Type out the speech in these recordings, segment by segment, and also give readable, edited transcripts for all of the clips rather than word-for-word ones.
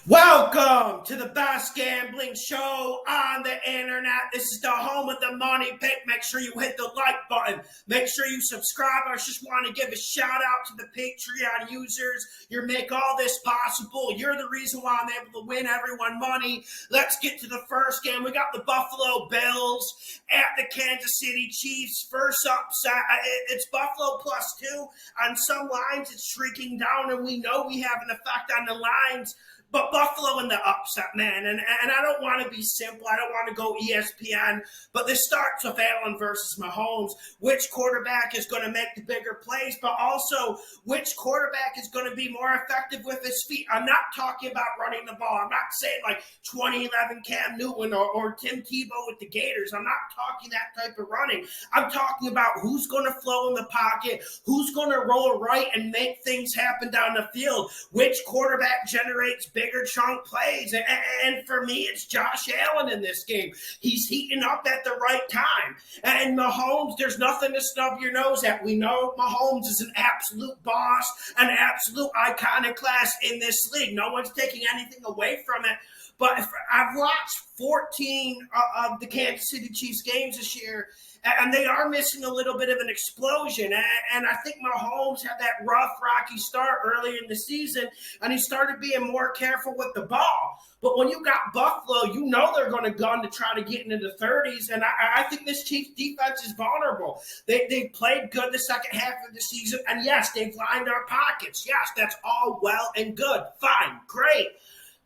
Welcome to the best gambling show on the internet. This is the home of the money pick. Make sure you hit the like button. Make sure you subscribe. I just want to give a shout out to the Patreon users. You make all this possible. You're the reason why I'm able to win everyone money. Let's get to the first game. We got the Buffalo Bills at the Kansas City Chiefs. First upset. It's Buffalo +2. On some lines, it's streaking down, and we know we have an effect on the lines. But Buffalo in the upset, man. And I don't want to be simple. I don't want to go ESPN. But this starts with Allen versus Mahomes. Which quarterback is going to make the bigger plays, but also which quarterback is going to be more effective with his feet. I'm not talking about running the ball. I'm not saying like 2011 Cam Newton or Tim Tebow with the Gators. I'm not talking that type of running. I'm talking about who's going to flow in the pocket, who's going to roll right and make things happen down the field, which quarterback generates bigger chunk plays. And for me, it's Josh Allen in this game. He's heating up at the right time. And Mahomes, there's nothing to snub your nose at. We know Mahomes is an absolute boss, an absolute iconoclast in this league. No one's taking anything away from it. But I've watched 14 of the Kansas City Chiefs games this year, and they are missing a little bit of an explosion. And I think Mahomes had that rough, rocky start earlier in the season, and he started being more careful with the ball. But when you got Buffalo, you know they're going to gun to try to get into the 30s, and I think this Chiefs defense is vulnerable. They've played good the second half of the season, and yes, they've lined our pockets. Yes, that's all well and good. Fine, great.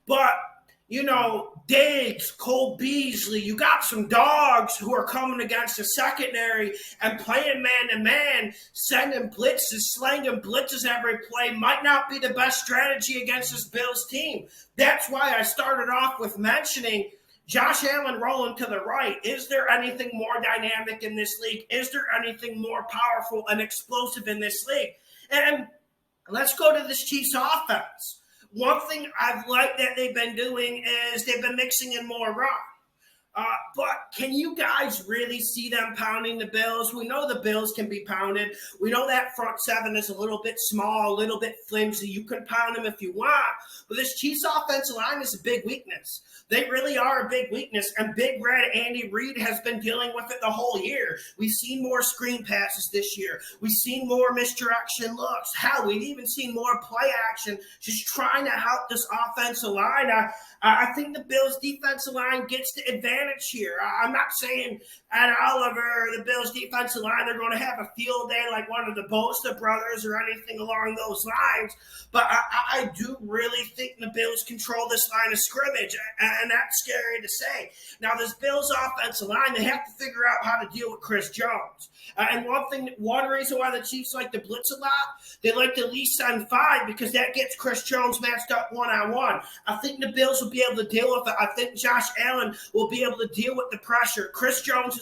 But Diggs, Cole Beasley, you got some dogs who are coming against the secondary and playing man-to-man, sending blitzes, slanging blitzes every play might not be the best strategy against this Bills team. That's why I started off with mentioning Josh Allen rolling to the right. Is there anything more dynamic in this league? Is there anything more powerful and explosive in this league? And let's go to this Chiefs offense. One thing I've liked that they've been doing is they've been mixing in more run. But can you guys really see them pounding the Bills? We know the Bills can be pounded. We know that front seven is a little bit small, a little bit flimsy. You can pound them if you want. But this Chiefs offensive line is a big weakness. They really are a big weakness. And Big Red Andy Reid has been dealing with it the whole year. We've seen more screen passes this year. We've seen more misdirection looks. Hell, we've even seen more play action just trying to help this offensive line. I think the Bills' defensive line gets the advantage here. I'm not saying at Oliver, the Bills' defensive line, they're going to have a field day like one of the Bosa brothers or anything along those lines. But I do really think the Bills control this line of scrimmage, and that's scary to say. Now, this Bills' offensive line, they have to figure out how to deal with Chris Jones. And one reason why the Chiefs like to blitz a lot, they like to at least send 5 because that gets Chris Jones matched up one-on-one. I think the Bills will be able to deal with it. I think Josh Allen will be able to deal with the pressure. Chris Jones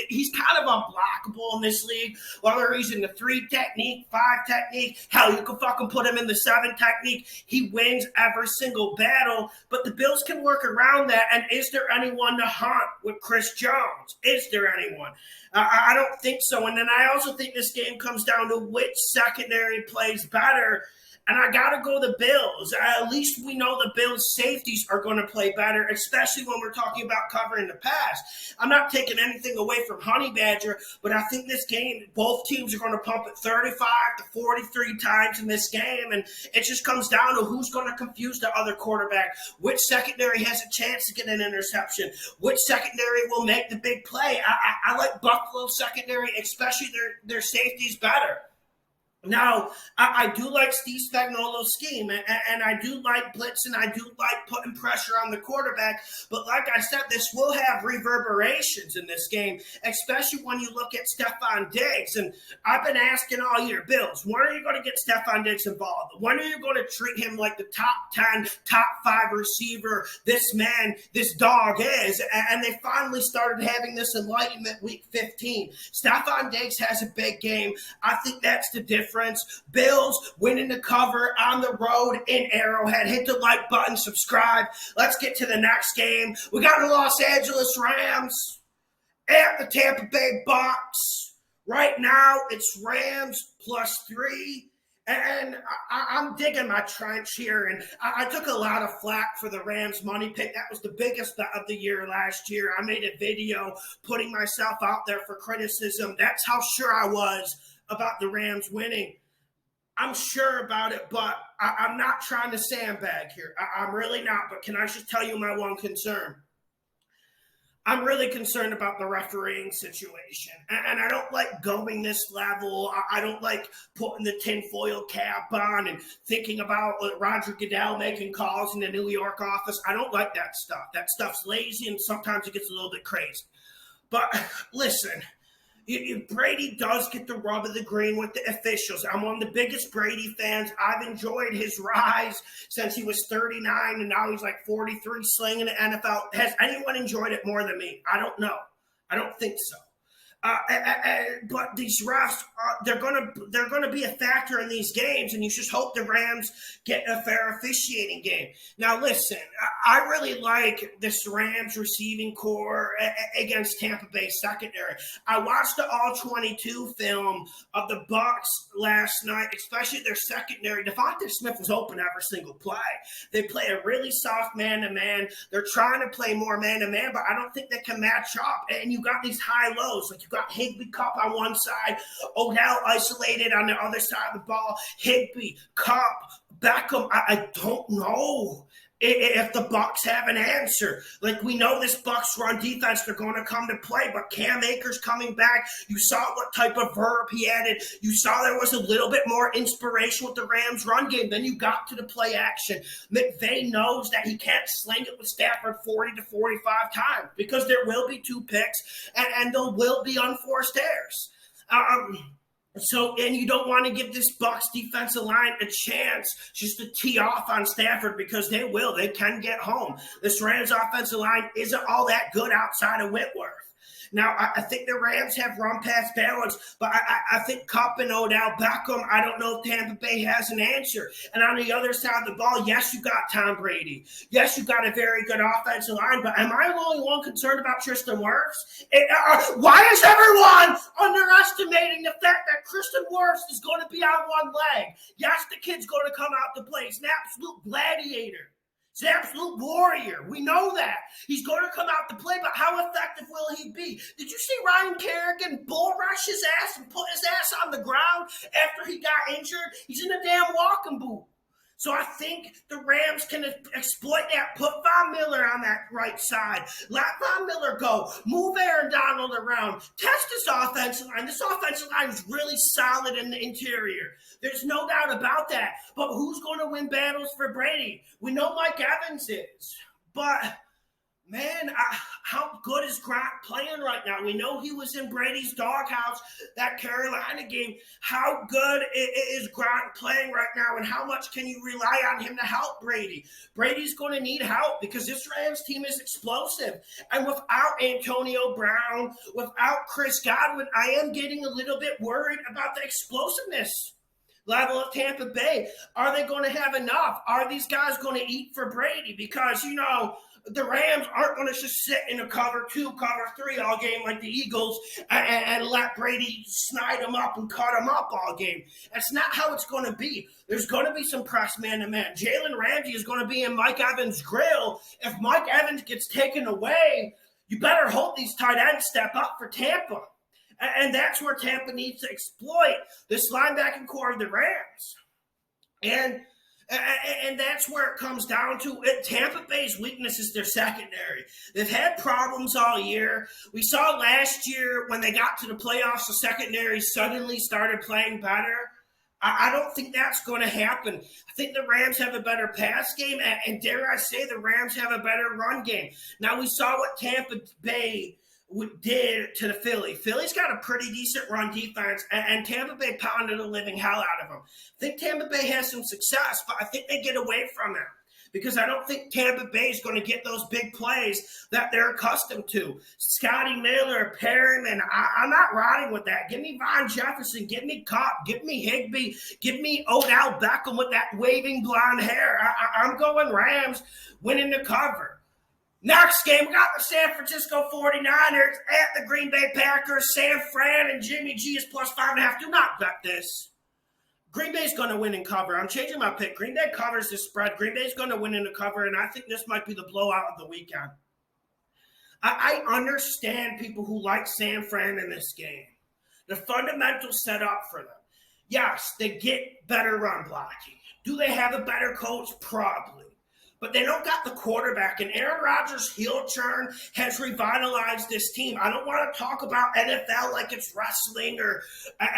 he's kind of unblockable in this league, whether he's in the 3 technique, 5 technique. Hell, you can fucking put him in the 7 technique. He wins every single battle, but the Bills can work around that. And is there anyone to hunt with Chris Jones? Is there anyone? I don't think so. And then I also think this game comes down to which secondary plays better. And I got to go the Bills. At least we know the Bills' safeties are going to play better, especially when we're talking about covering the pass. I'm not taking anything away from Honey Badger, but I think this game, both teams are going to pump it 35 to 43 times in this game. And it just comes down to who's going to confuse the other quarterback. Which secondary has a chance to get an interception? Which secondary will make the big play? I like Buffalo secondary, especially their safeties better. Now, I do like Steve Spagnuolo's scheme, and I do like blitz, and I do like putting pressure on the quarterback. But like I said, this will have reverberations in this game, especially when you look at Stephon Diggs. And I've been asking all year, Bills, when are you going to get Stephon Diggs involved? When are you going to treat him like the top 10, top 5 receiver this man, this dog is? And they finally started having this enlightenment week 15. Stephon Diggs has a big game. I think that's the difference. Bills winning the cover on the road in Arrowhead. Hit the like button, subscribe. Let's get to the next game. We got the Los Angeles Rams at the Tampa Bay BUCS. Right now, it's Rams +3 And I'm digging my trench here, and I took a lot of flack for the Rams money pick. That was the biggest bet of the year last year. I made a video putting myself out there for criticism. That's how sure I was about the Rams winning. I'm sure about it, but I'm not trying to sandbag here. I'm really not, but can I just tell you my one concern? I'm really concerned about the refereeing situation. And I don't like going this level. I don't like putting the tinfoil cap on and thinking about Roger Goodell making calls in the New York office. I don't like that stuff. That stuff's lazy, and sometimes it gets a little bit crazy. But listen, Brady does get the rub of the green with the officials. I'm one of the biggest Brady fans. I've enjoyed his rise since he was 39, and now he's like 43 slinging the NFL. Has anyone enjoyed it more than me? I don't know. I don't think so. But these refs, they're gonna be a factor in these games, and you just hope the Rams get a fair officiating game. Now, listen, I really like this Rams receiving core against Tampa Bay secondary. I watched the All-22 film of the BUCS last night, especially their secondary. Devontae Smith was open every single play. They play a really soft man-to-man. They're trying to play more man-to-man, but I don't think they can match up. And you got these high lows, like you got Higbee, Cup on one side, Odell isolated on the other side of the ball, Higbee, Cup, Beckham. I don't know if the Bucs have an answer. Like, we know this Bucs run defense, they're going to come to play, but Cam Akers coming back, you saw what type of verb he added. You saw there was a little bit more inspiration with the Rams run game. Then you got to the play action. McVay knows that he can't sling it with Stafford 40 to 45 times because there will be 2 picks and there will be unforced errors. And you don't want to give this Bucs defensive line a chance just to tee off on Stafford, because they will. They can get home. This Rams offensive line isn't all that good outside of Whitworth. Now, I think the Rams have run-pass balance, but I think Kupp and Odell Beckham, I don't know if Tampa Bay has an answer. And on the other side of the ball, yes, you got Tom Brady. Yes, you got a very good offensive line, but am I the only one concerned about Tristan Wirfs? Why is everyone underestimating the fact that Tristan Wirfs is going to be on one leg? Yes, the kid's going to come out to play. He's an absolute gladiator. He's an absolute warrior. We know that. He's going to come out to play, but how effective will he be? Did you see Ryan Kerrigan bull rush his ass and put his ass on the ground after he got injured? He's in a damn walking boot. So I think the Rams can exploit that. Put Von Miller on that right side. Let Von Miller go. Move Aaron Donald around. Test this offensive line. This offensive line is really solid in the interior. There's no doubt about that. But who's going to win battles for Brady? We know Mike Evans is. But, man, how good is Gronk playing right now? We know he was in Brady's doghouse, that Carolina game. How good is Gronk playing right now, and how much can you rely on him to help Brady? Brady's going to need help because this Rams team is explosive. And without Antonio Brown, without Chris Godwin, I am getting a little bit worried about the explosiveness level of Tampa Bay. Are they going to have enough? Are these guys going to eat for Brady? Because, the Rams aren't going to just sit in a cover 2, cover 3 all game like the Eagles and let Brady snide them up and cut them up all game. That's not how it's going to be. There's going to be some press man-to-man. Jalen Ramsey is going to be in Mike Evans' grill. If Mike Evans gets taken away, you better hope these tight ends step up for Tampa. And that's where Tampa needs to exploit this linebacking core of the Rams. And that's where it comes down to it. Tampa Bay's weakness is their secondary. They've had problems all year. We saw last year when they got to the playoffs, the secondary suddenly started playing better. I don't think that's going to happen. I think the Rams have a better pass game, and dare I say, the Rams have a better run game. Now, we saw what Tampa Bay did to the Philly. Philly's got a pretty decent run defense, and Tampa Bay pounded the living hell out of them. I think Tampa Bay has some success, but I think they get away from it because I don't think Tampa Bay is going to get those big plays that they're accustomed to. Scotty Miller, Perryman, I'm not riding with that. Give me Von Jefferson. Give me Kupp. Give me Higbee. Give me Odell Beckham with that waving blonde hair. I'm going Rams winning the cover. Next game, we got the San Francisco 49ers at the Green Bay Packers. San Fran and Jimmy G is plus 5.5. Do not bet this. Green Bay's going to win and cover. I'm changing my pick. Green Bay covers the spread. Green Bay's going to win in the cover, and I think this might be the blowout of the weekend. I understand people who like San Fran in this game. The fundamentals set up for them. Yes, they get better run blocking. Do they have a better coach? Probably. But they don't got the quarterback, and Aaron Rodgers' heel turn has revitalized this team. I don't want to talk about NFL like it's wrestling or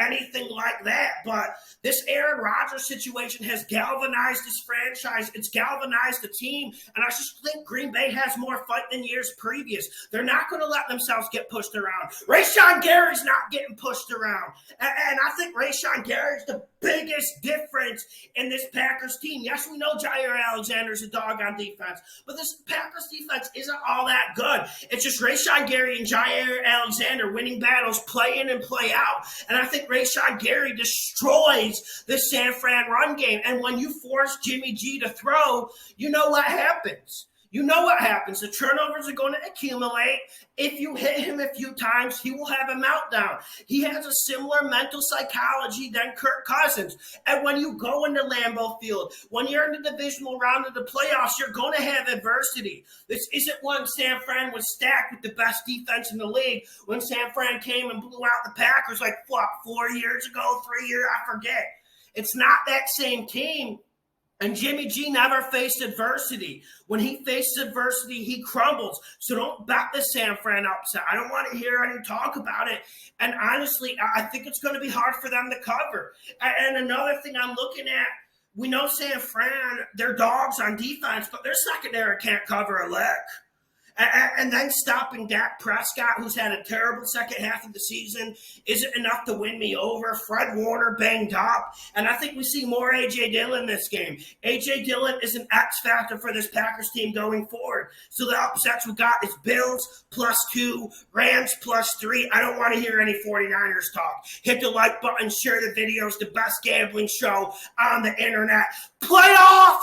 anything like that, but this Aaron Rodgers situation has galvanized this franchise. It's galvanized the team, and I just think Green Bay has more fight than years previous. They're not going to let themselves get pushed around. Rashawn Gary's not getting pushed around, and I think Rashawn Gary's the biggest difference in this Packers team. Yes, we know Jair Alexander's a dog on defense, but this Packers defense isn't all that good. It's just Rashawn Gary and Jair Alexander winning battles play in and play out, and I think Rashawn Gary destroys the San Fran run game, and when you force Jimmy G to throw, you know what happens. You know what happens. The turnovers are going to accumulate. If you hit him a few times, he will have a meltdown. He has a similar mental psychology than Kirk Cousins. And when you go into Lambeau Field, when you're in the divisional round of the playoffs, you're going to have adversity. This isn't when San Fran was stacked with the best defense in the league. When San Fran came and blew out the Packers 4 years ago, 3 years, I forget. It's not that same team. And Jimmy G never faced adversity. When he faces adversity, he crumbles. So don't bet the San Fran upset. I don't want to hear any talk about it. And honestly, I think it's going to be hard for them to cover. And another thing I'm looking at, we know San Fran, they're dogs on defense, but their secondary can't cover a lick. And then stopping Dak Prescott, who's had a terrible second half of the season, isn't enough to win me over. Fred Warner banged up. And I think we see more A.J. Dillon this game. A.J. Dillon is an X factor for this Packers team going forward. So the upsets we got is Bills +2, Rams +3. I don't want to hear any 49ers talk. Hit the like button, share the videos, the best gambling show on the internet. Playoffs!